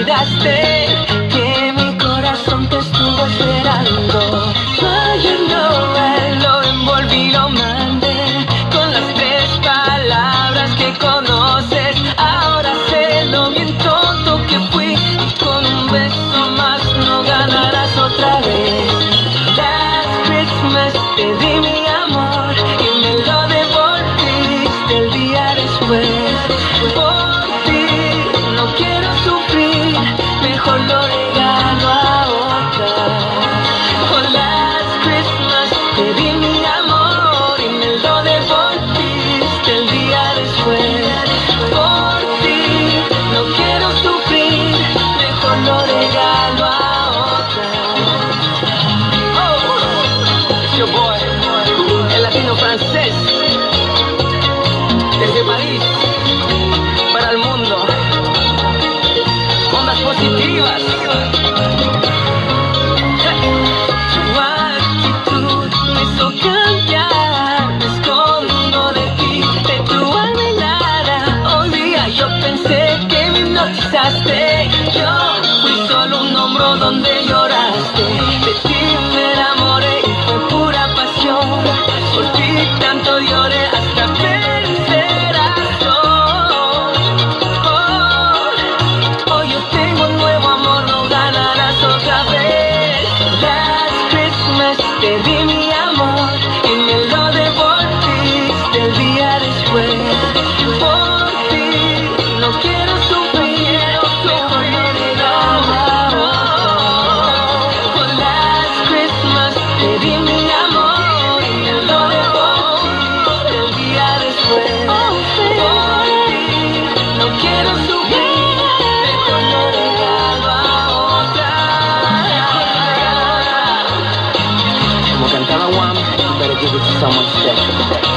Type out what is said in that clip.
olvidaste que mi corazón te estuvo esperando. Fire Noel, lo envolví, lo mandé con las tres palabras que conoces. Ahora sé lo bien tonto que fui y con un beso más no ganarás otra vez. Last Christmas te di mi amor y me lo devolviste el día después. Por ti no quiero sufrir, mejor lo regalo a otra. Oh, last Christmas te di mi amor y me lo devolviste el día después. Por ti no quiero sufrir, mejor lo regalo a otra. Oh, it's your boy, el latino francés, desde París para el mundo. Ondas positivas. Tu actitud me hizo cambiar, me escondo de ti, de tu almenada. Hoy día yo pensé que me hipnotizaste. Yo fui solo un hombro donde lloraste. De ti me enamoré y fue pura pasión. Por ti tanto lloré hasta vencer a sol. Hoy yo tengo un nuevo amor, no ganarás otra vez. Last Christmas te di mi amor y me lo devolviste el día después. Por ti no quiero sufrir, mejor lo regalo a otro. Oh, last Christmas te di mi amor y me lo devolviste el día después. Por ti no quiero sufrir, mejor lo regalo a otra. Como cantaba Juan, you better give it to someone special.